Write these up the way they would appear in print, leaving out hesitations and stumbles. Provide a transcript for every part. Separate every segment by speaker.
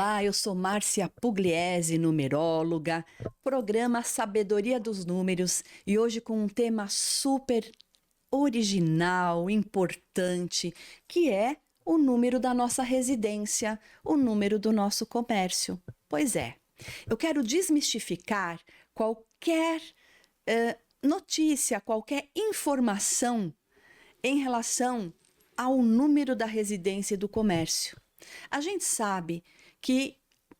Speaker 1: Olá, eu sou Márcia Pugliese, numeróloga, programa Sabedoria dos Números e hoje com um tema super original, importante, que é o número da nossa residência, o número do nosso comércio. Pois é, eu quero desmistificar qualquer notícia, qualquer informação em relação ao número da residência e do comércio. A gente sabe que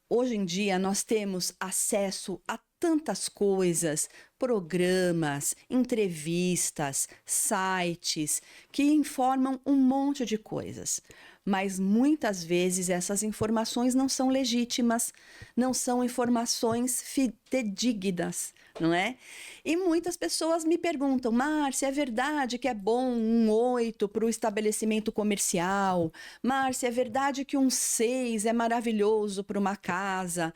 Speaker 1: hoje em dia nós temos acesso a tantas coisas, programas, entrevistas, sites que informam um monte de coisas. Mas muitas vezes essas informações não são legítimas, não são informações fidedignas, não é? E muitas pessoas me perguntam, Márcia, é verdade que é bom um 8 para o estabelecimento comercial? Márcia, é verdade que um 6 é maravilhoso para uma casa?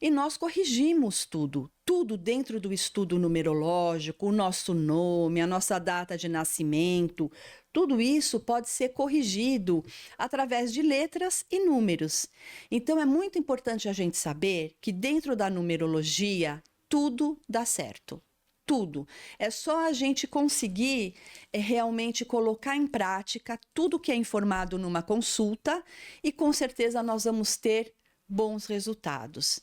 Speaker 1: E nós corrigimos tudo dentro do estudo numerológico, o nosso nome, a nossa data de nascimento, tudo isso pode ser corrigido através de letras e números. Então é muito importante a gente saber que dentro da numerologia tudo dá certo. Tudo. É só a gente conseguir realmente colocar em prática tudo que é informado numa consulta e com certeza nós vamos ter bons resultados.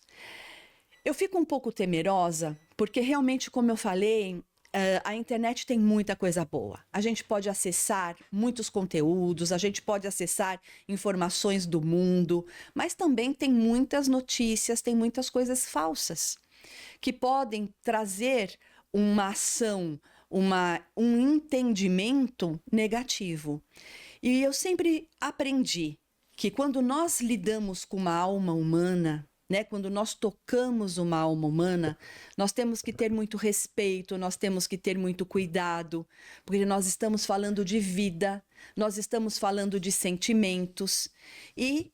Speaker 1: Eu fico um pouco temerosa porque realmente, como eu falei, a internet tem muita coisa boa. A gente pode acessar muitos conteúdos, a gente pode acessar informações do mundo, mas também tem muitas notícias, tem muitas coisas falsas que podem trazer uma ação, um entendimento negativo. E eu sempre aprendi que quando nós lidamos com uma alma humana, né, quando nós tocamos uma alma humana, nós temos que ter muito respeito, nós temos que ter muito cuidado, porque nós estamos falando de vida, nós estamos falando de sentimentos e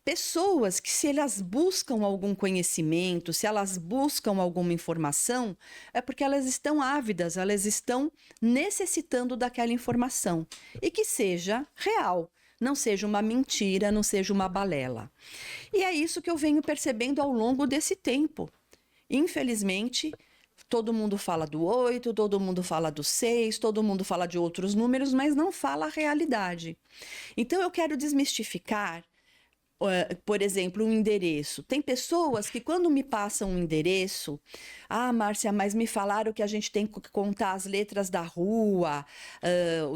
Speaker 1: pessoas que, se elas buscam algum conhecimento, se elas buscam alguma informação, é porque elas estão ávidas, elas estão necessitando daquela informação e que seja real, não seja uma mentira, não seja uma balela. E é isso que eu venho percebendo ao longo desse tempo. Infelizmente, todo mundo fala do 8, todo mundo fala do 6, todo mundo fala de outros números, mas não fala a realidade. Então eu quero desmistificar, por exemplo, um endereço. Tem pessoas que quando me passam um endereço, Márcia, mas me falaram que a gente tem que contar as letras da rua,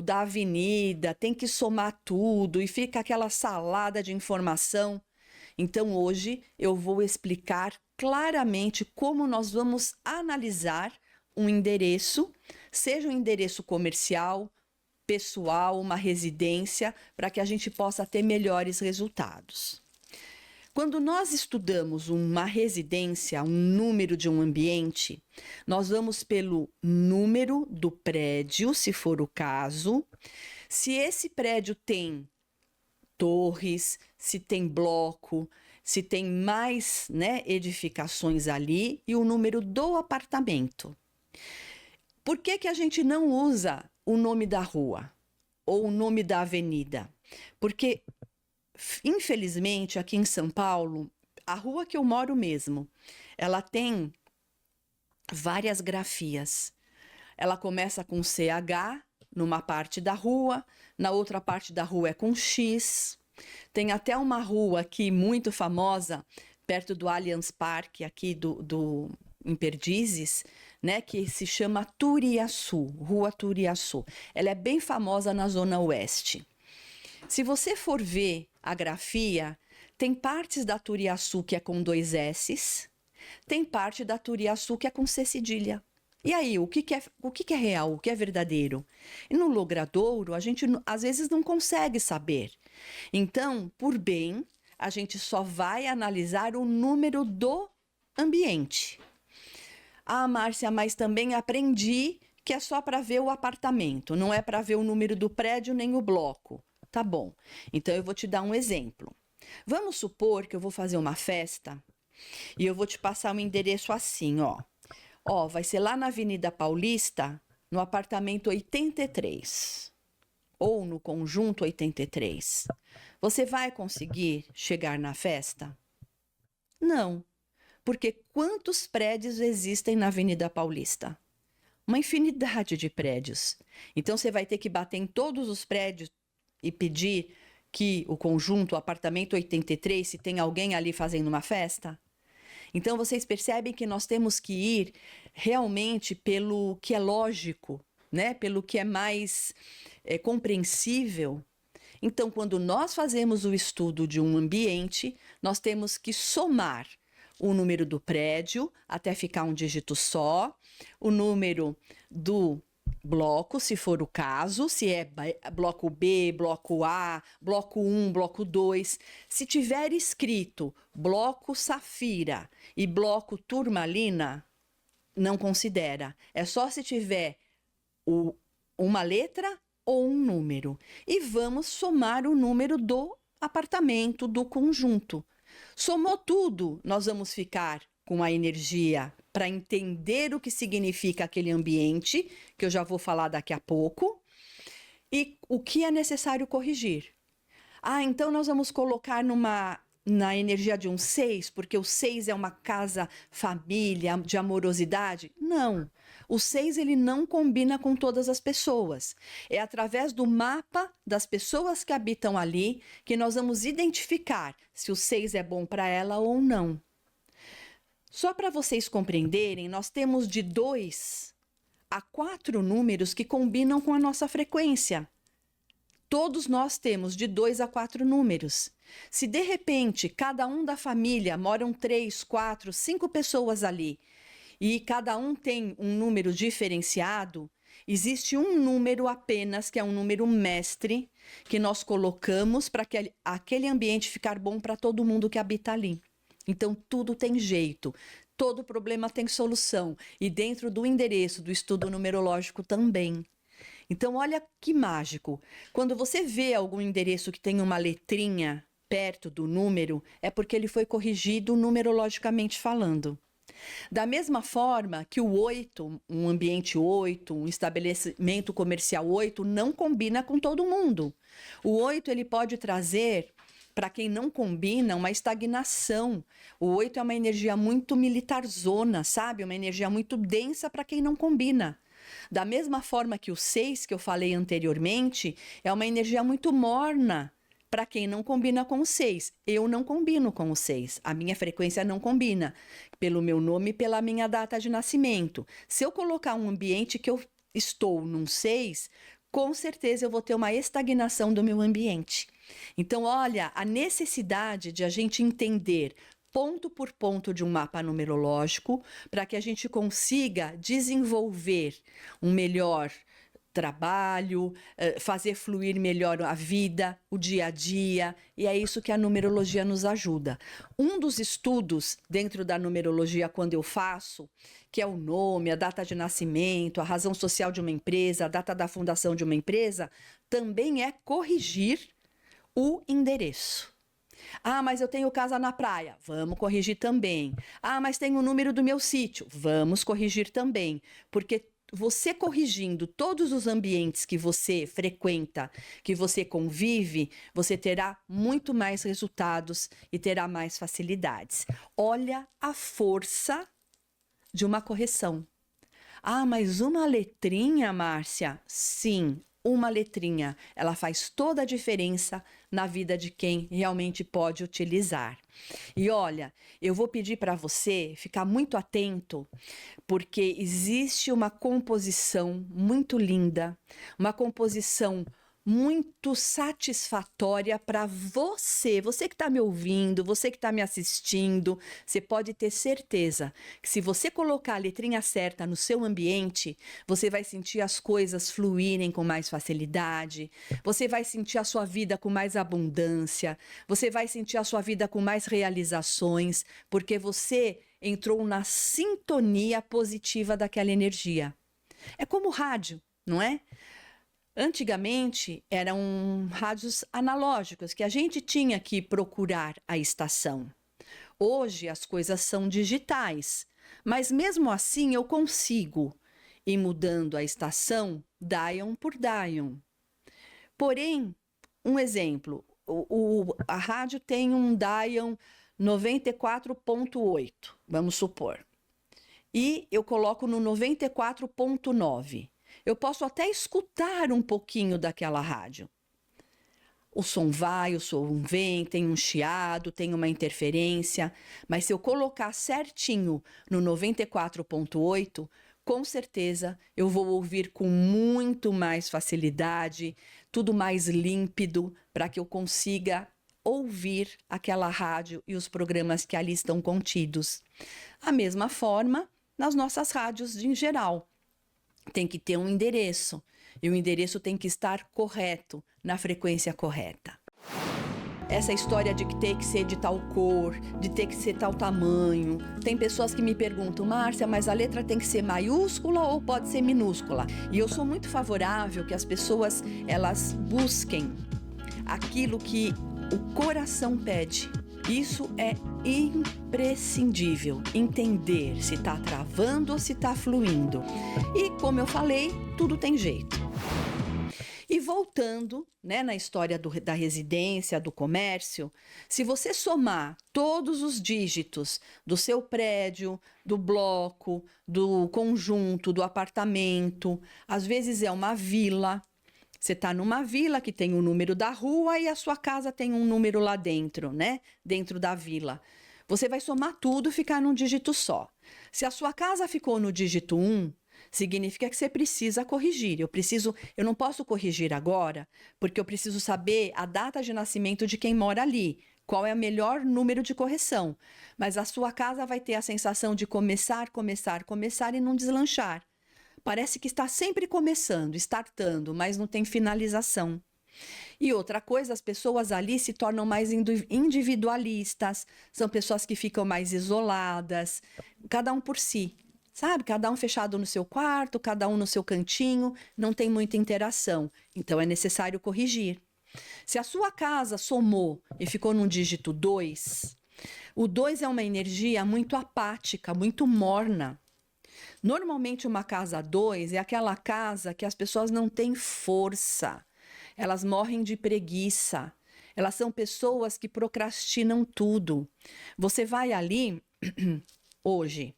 Speaker 1: da avenida, tem que somar tudo e fica aquela salada de informação. Então hoje eu vou explicar claramente como nós vamos analisar um endereço, seja um endereço comercial, pessoal, uma residência, para que a gente possa ter melhores resultados. Quando nós estudamos uma residência, um número de um ambiente, nós vamos pelo número do prédio, se for o caso, se esse prédio tem torres, se tem bloco, se tem mais, né, edificações ali, e o número do apartamento. Por que a gente não usa o nome da rua ou o nome da avenida? Porque, infelizmente, aqui em São Paulo, a rua que eu moro mesmo, ela tem várias grafias. Ela começa com CH numa parte da rua, na outra parte da rua é com X. Tem até uma rua aqui muito famosa, perto do Allianz Parque, aqui em Perdizes, né, que se chama Turiaçu, Rua Turiaçu. Ela é bem famosa na Zona Oeste. Se você for ver a grafia, tem partes da Turiaçu que é com 2 S's, tem parte da Turiaçu que é com C cedilha. E aí, o que é real, o que é verdadeiro? E no logradouro, a gente às vezes não consegue saber. Então, por bem, a gente só vai analisar o número do ambiente. Márcia, mas também aprendi que é só para ver o apartamento, não é para ver o número do prédio nem o bloco. Tá bom, então eu vou te dar um exemplo. Vamos supor que eu vou fazer uma festa e eu vou te passar um endereço assim, ó. Vai ser lá na Avenida Paulista, no apartamento 83, ou no conjunto 83. Você vai conseguir chegar na festa? Não, porque quantos prédios existem na Avenida Paulista? Uma infinidade de prédios. Então você vai ter que bater em todos os prédios e pedir que o conjunto, o apartamento 83, se tem alguém ali fazendo uma festa? Então vocês percebem que nós temos que ir realmente pelo que é lógico, né? Pelo que é mais compreensível. Então, quando nós fazemos o estudo de um ambiente, nós temos que somar o número do prédio até ficar um dígito só, o número do bloco, se for o caso, se é bloco B, bloco A, bloco 1, bloco 2. Se tiver escrito bloco Safira e bloco Turmalina, não considera. É só se tiver uma letra ou um número. E vamos somar o número do apartamento, do conjunto. Somou tudo, nós vamos ficar com a energia para entender o que significa aquele ambiente, que eu já vou falar daqui a pouco, e o que é necessário corrigir. Então nós vamos colocar na energia de um 6, porque o 6 é uma casa família, de amorosidade? Não. O 6 ele não combina com todas as pessoas. É através do mapa das pessoas que habitam ali que nós vamos identificar se o 6 é bom para ela ou não. Só para vocês compreenderem, nós temos de 2 a 4 números que combinam com a nossa frequência. Todos nós temos de 2 a 4 números. Se de repente cada um da família moram 3, 4, 5 pessoas ali e cada um tem um número diferenciado, existe um número apenas, que é um número mestre, que nós colocamos para que aquele ambiente ficar bom para todo mundo que habita ali. Então, tudo tem jeito, todo problema tem solução. E dentro do endereço do estudo numerológico também. Então, olha que mágico. Quando você vê algum endereço que tem uma letrinha perto do número, é porque ele foi corrigido numerologicamente falando. Da mesma forma que o 8, um ambiente 8, um estabelecimento comercial 8, não combina com todo mundo. O 8 ele pode trazer, para quem não combina, uma estagnação. O 8 é uma energia muito militarzona, sabe? Uma energia muito densa para quem não combina. Da mesma forma que o 6, que eu falei anteriormente, é uma energia muito morna para quem não combina com o 6. Eu não combino com o 6. A minha frequência não combina, pelo meu nome e pela minha data de nascimento. Se eu colocar um ambiente que eu estou num 6, com certeza eu vou ter uma estagnação do meu ambiente. Então, olha, a necessidade de a gente entender ponto por ponto de um mapa numerológico para que a gente consiga desenvolver um melhor trabalho, fazer fluir melhor a vida, o dia a dia, e é isso que a numerologia nos ajuda. Um dos estudos dentro da numerologia, quando eu faço, que é o nome, a data de nascimento, a razão social de uma empresa, a data da fundação de uma empresa, também é corrigir o endereço. Mas eu tenho casa na praia. Vamos corrigir também. Mas tem o número do meu sítio. Vamos corrigir também. Porque você corrigindo todos os ambientes que você frequenta, que você convive, você terá muito mais resultados e terá mais facilidades. Olha a força de uma correção. Mas uma letrinha, Márcia? Sim, uma letrinha. Ela faz toda a diferença na vida de quem realmente pode utilizar. E olha, eu vou pedir para você ficar muito atento, porque existe uma composição muito linda, uma composição muito satisfatória para você que está me ouvindo, você que está me assistindo. Você pode ter certeza que se você colocar a letrinha certa no seu ambiente, você vai sentir as coisas fluírem com mais facilidade, você vai sentir a sua vida com mais abundância, você vai sentir a sua vida com mais realizações, porque você entrou na sintonia positiva daquela energia. É como rádio, não é? Antigamente eram rádios analógicos que a gente tinha que procurar a estação. Hoje as coisas são digitais, mas mesmo assim eu consigo ir mudando a estação dial por dial. Porém, um exemplo, a rádio tem um dial 94,8, vamos supor. E eu coloco no 94,9. Eu posso até escutar um pouquinho daquela rádio. O som vai, o som vem, tem um chiado, tem uma interferência, mas se eu colocar certinho no 94,8, com certeza eu vou ouvir com muito mais facilidade, tudo mais límpido, para que eu consiga ouvir aquela rádio e os programas que ali estão contidos. A mesma forma nas nossas rádios em geral. Tem que ter um endereço, e o endereço tem que estar correto, na frequência correta. Essa história de que tem que ser de tal cor, de ter que ser tal tamanho. Tem pessoas que me perguntam, Márcia, mas a letra tem que ser maiúscula ou pode ser minúscula? E eu sou muito favorável que as pessoas, elas busquem aquilo que o coração pede. Isso é imprescindível, entender se está travando ou se está fluindo. E, como eu falei, tudo tem jeito. E voltando, né, na história da residência, do comércio, se você somar todos os dígitos do seu prédio, do bloco, do conjunto, do apartamento, às vezes é uma vila. Você está numa vila que tem o número da rua e a sua casa tem um número lá dentro, né? Dentro da vila. Você vai somar tudo e ficar num dígito só. Se a sua casa ficou no dígito 1, significa que você precisa corrigir. Eu não posso corrigir agora, porque eu preciso saber a data de nascimento de quem mora ali. Qual é o melhor número de correção? Mas a sua casa vai ter a sensação de começar e não deslanchar. Parece que está sempre começando, startando, mas não tem finalização. E outra coisa, as pessoas ali se tornam mais individualistas, são pessoas que ficam mais isoladas, cada um por si, sabe? Cada um fechado no seu quarto, cada um no seu cantinho, não tem muita interação. Então é necessário corrigir. Se a sua casa somou e ficou num dígito 2, o 2 é uma energia muito apática, muito morna. Normalmente uma casa 2 é aquela casa que as pessoas não têm força, elas morrem de preguiça, elas são pessoas que procrastinam tudo. Você vai ali, hoje,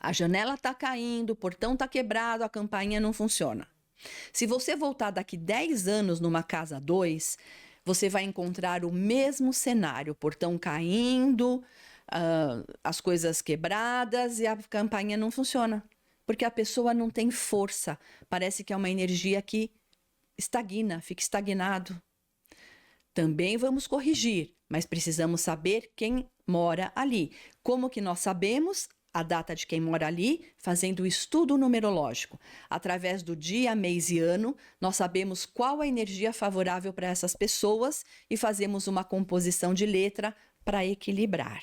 Speaker 1: a janela está caindo, o portão está quebrado, a campainha não funciona. Se você voltar daqui 10 anos numa casa 2, você vai encontrar o mesmo cenário, o portão caindo, as coisas quebradas e a campainha não funciona. Porque a pessoa não tem força. Parece que é uma energia que estagna, fica estagnado. Também vamos corrigir, mas precisamos saber quem mora ali. Como que nós sabemos? A data de quem mora ali, fazendo o estudo numerológico. Através do dia, mês e ano, nós sabemos qual a energia favorável para essas pessoas e fazemos uma composição de letra para equilibrar.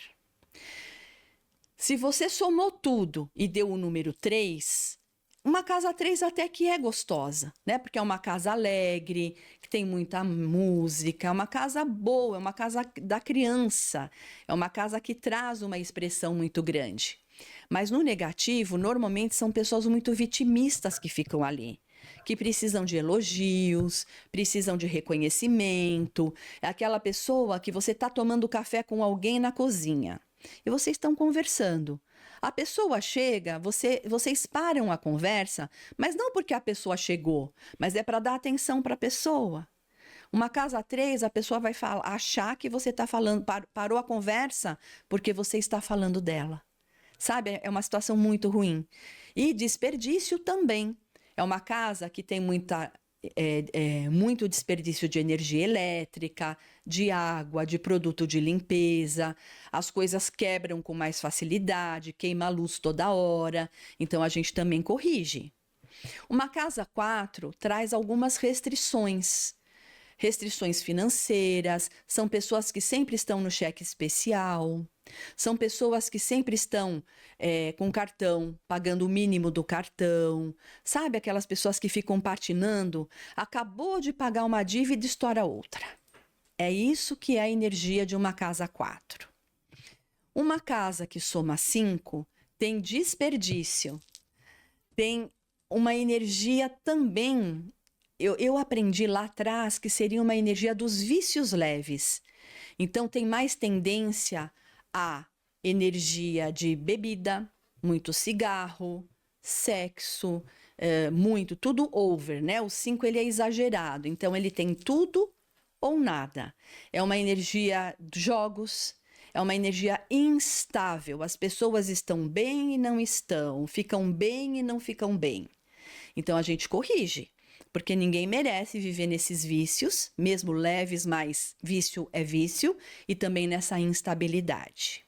Speaker 1: Se você somou tudo e deu o número 3, uma casa 3 até que é gostosa, né? Porque é uma casa alegre, que tem muita música, é uma casa boa, é uma casa da criança, é uma casa que traz uma expressão muito grande. Mas no negativo, normalmente são pessoas muito vitimistas que ficam ali, que precisam de elogios, precisam de reconhecimento. É aquela pessoa que você está tomando café com alguém na cozinha e vocês estão conversando. A pessoa chega, vocês param a conversa, mas não porque a pessoa chegou, mas é para dar atenção para a pessoa. Uma casa 3, a pessoa vai achar que você está falando, parou a conversa porque você está falando dela. Sabe, é uma situação muito ruim. E desperdício também. É uma casa que tem muito desperdício de energia elétrica, de água, de produto de limpeza. As coisas quebram com mais facilidade, queima a luz toda hora. Então, a gente também corrige. Uma casa 4 traz algumas restrições. Restrições financeiras, são pessoas que sempre estão no cheque especial, são pessoas que sempre estão com cartão, pagando o mínimo do cartão. Sabe aquelas pessoas que ficam patinando? Acabou de pagar uma dívida e estoura outra. É isso que é a energia de uma casa 4. Uma casa que soma 5 tem desperdício, tem uma energia também. Eu aprendi lá atrás que seria uma energia dos vícios leves. Então, tem mais tendência a energia de bebida, muito cigarro, sexo, muito, tudo over, né? O 5 ele é exagerado, então ele tem tudo ou nada. É uma energia de jogos, é uma energia instável. As pessoas estão bem e não estão, ficam bem e não ficam bem. Então a gente corrige, porque ninguém merece viver nesses vícios, mesmo leves, mas vício é vício, e também nessa instabilidade.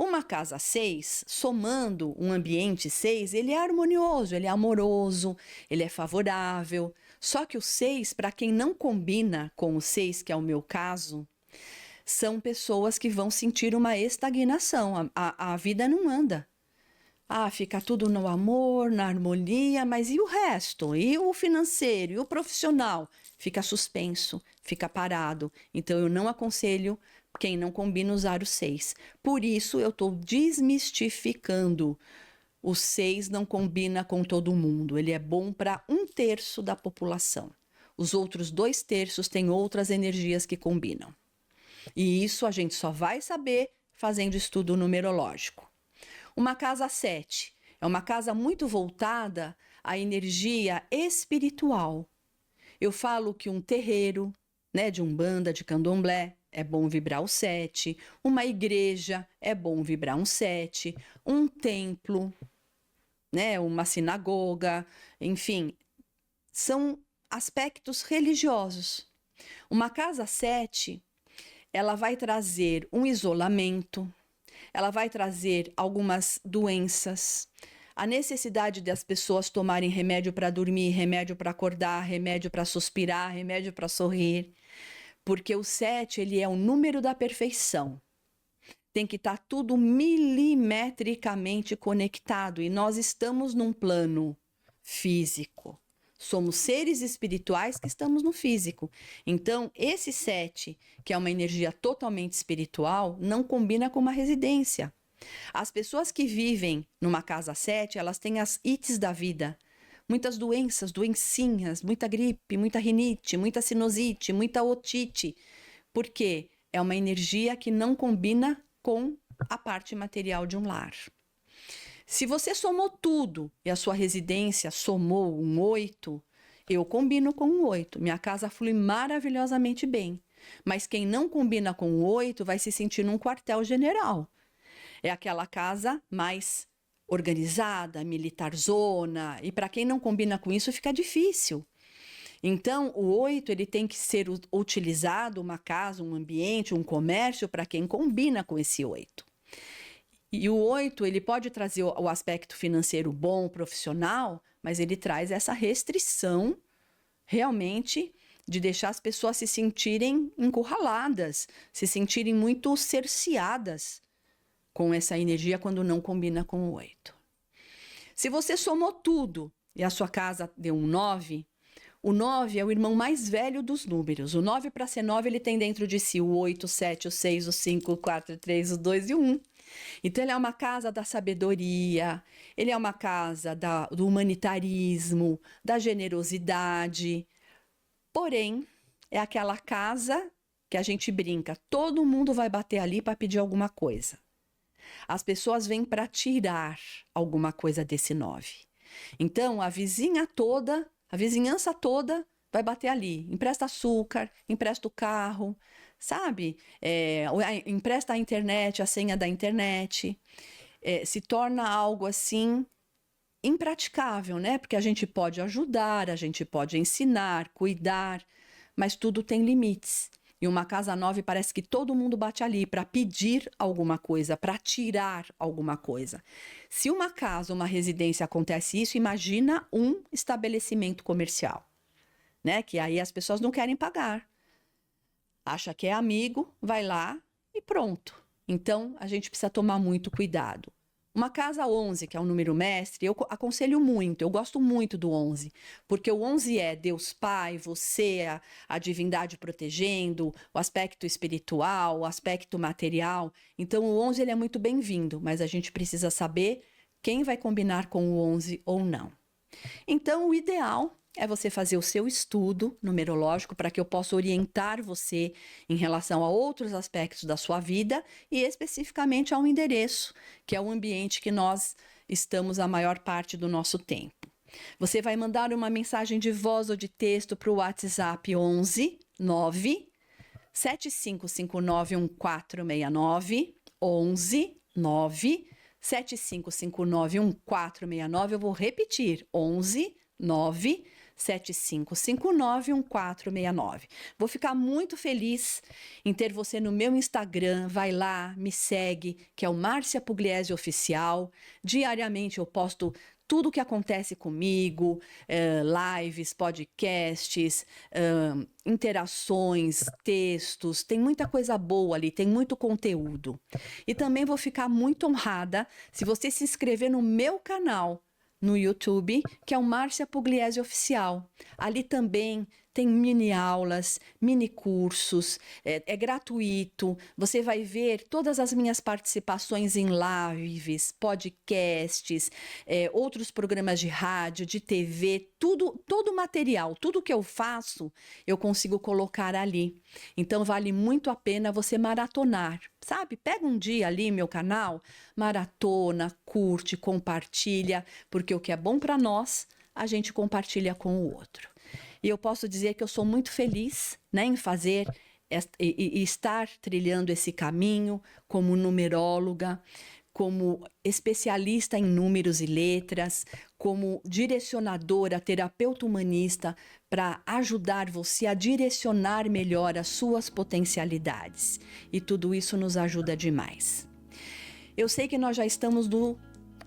Speaker 1: Uma casa 6, somando um ambiente 6, ele é harmonioso, ele é amoroso, ele é favorável. Só que o 6, para quem não combina com o 6, que é o meu caso, são pessoas que vão sentir uma estagnação. A vida não anda. Fica tudo no amor, na harmonia, mas e o resto? E o financeiro? E o profissional? Fica suspenso, fica parado. Então, eu não aconselho quem não combina usar o 6. Por isso, eu estou desmistificando. O 6 não combina com todo mundo. Ele é bom para 1/3 da população. Os outros 2/3 têm outras energias que combinam. E isso a gente só vai saber fazendo estudo numerológico. Uma casa 7 é uma casa muito voltada à energia espiritual. Eu falo que um terreiro, né, de umbanda, de candomblé, é bom vibrar o 7. Uma igreja é bom vibrar um 7. Um templo, né, uma sinagoga, enfim, são aspectos religiosos. Uma casa 7, ela vai trazer um isolamento, ela vai trazer algumas doenças, a necessidade das pessoas tomarem remédio para dormir, remédio para acordar, remédio para suspirar, remédio para sorrir, porque o 7 ele é o número da perfeição. Tem que estar tudo milimetricamente conectado e nós estamos num plano físico. Somos seres espirituais que estamos no físico. Então, esse 7, que é uma energia totalmente espiritual, não combina com uma residência. As pessoas que vivem numa casa 7, elas têm as ites da vida. Muitas doenças, doencinhas, muita gripe, muita rinite, muita sinusite, muita otite. Por quê? É uma energia que não combina com a parte material de um lar. Se você somou tudo e a sua residência somou um 8, eu combino com um 8. Minha casa flui maravilhosamente bem. Mas quem não combina com o 8 vai se sentir num quartel-general. É aquela casa mais organizada, militarzona. E para quem não combina com isso, fica difícil. Então, o 8 ele tem que ser utilizado, uma casa, um ambiente, um comércio, para quem combina com esse 8. E o 8, ele pode trazer o aspecto financeiro bom, profissional, mas ele traz essa restrição, realmente, de deixar as pessoas se sentirem encurraladas, se sentirem muito cerceadas com essa energia quando não combina com o 8. Se você somou tudo e a sua casa deu um 9, o 9 é o irmão mais velho dos números. O 9, para ser 9, ele tem dentro de si o 8, o 7, o 6, o 5, o 4, o 3, o 2 e o 1. Então, ele é uma casa da sabedoria, ele é uma casa do humanitarismo, da generosidade. Porém, é aquela casa que a gente brinca, todo mundo vai bater ali para pedir alguma coisa. As pessoas vêm para tirar alguma coisa desse 9. Então, a vizinhança toda vai bater ali. Empresta açúcar, empresta o carro, sabe? Empresta a internet, a senha da internet. Se torna algo assim impraticável, né? Porque a gente pode ajudar, a gente pode ensinar, cuidar, mas tudo tem limites. E uma casa 9 parece que todo mundo bate ali para pedir alguma coisa, para tirar alguma coisa. Se uma casa, uma residência acontece isso, imagina um estabelecimento comercial, né? Que aí as pessoas não querem pagar. Acha que é amigo, vai lá e pronto. Então, a gente precisa tomar muito cuidado. Uma casa 11, que é um número mestre, eu aconselho muito, eu gosto muito do 11, porque o 11 é Deus Pai, você, a divindade protegendo, o aspecto espiritual, o aspecto material. Então, o 11 ele é muito bem-vindo, mas a gente precisa saber quem vai combinar com o 11 ou não. Então, o ideal é você fazer o seu estudo numerológico para que eu possa orientar você em relação a outros aspectos da sua vida e especificamente ao endereço, que é o ambiente que nós estamos a maior parte do nosso tempo. Você vai mandar uma mensagem de voz ou de texto para o WhatsApp 11 9 7559 1469, 11 9 7559 1469. Eu vou repetir, 11 9 7559 1469. Vou ficar muito feliz em ter você no meu Instagram. Vai lá, me segue, que é o Márcia Pugliese Oficial. Diariamente eu posto tudo o que acontece comigo, lives, podcasts, interações, textos, tem muita coisa boa ali, tem muito conteúdo. E também vou ficar muito honrada se você se inscrever no meu canal no YouTube, que é o Márcia Pugliese Oficial. Ali também tem mini aulas, mini cursos, é gratuito. Você vai ver todas as minhas participações em lives, podcasts, outros programas de rádio, de TV, todo o material, tudo que eu faço, eu consigo colocar ali. Então vale muito a pena você maratonar, sabe? Pega um dia ali meu canal, maratona, curte, compartilha, porque o que é bom para nós, a gente compartilha com o outro. E eu posso dizer que eu sou muito feliz, né, em fazer e estar trilhando esse caminho como numeróloga, como especialista em números e letras, como direcionadora, terapeuta humanista, para ajudar você a direcionar melhor as suas potencialidades. E tudo isso nos ajuda demais. Eu sei que nós já estamos no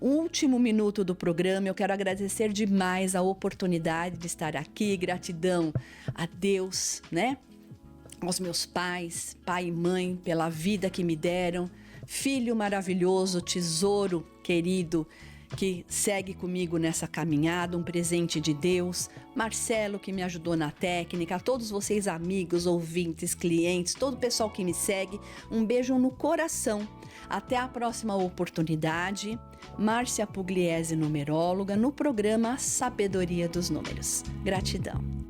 Speaker 1: último minuto do programa. Eu quero agradecer demais a oportunidade de estar aqui. Gratidão a Deus, né? Aos meus pais, pai e mãe, pela vida que me deram. Filho maravilhoso, tesouro querido, que segue comigo nessa caminhada, um presente de Deus. Marcelo, que me ajudou na técnica. A todos vocês, amigos, ouvintes, clientes, todo o pessoal que me segue, um beijo no coração. Até a próxima oportunidade. Márcia Pugliese, numeróloga, no programa Sabedoria dos Números. Gratidão.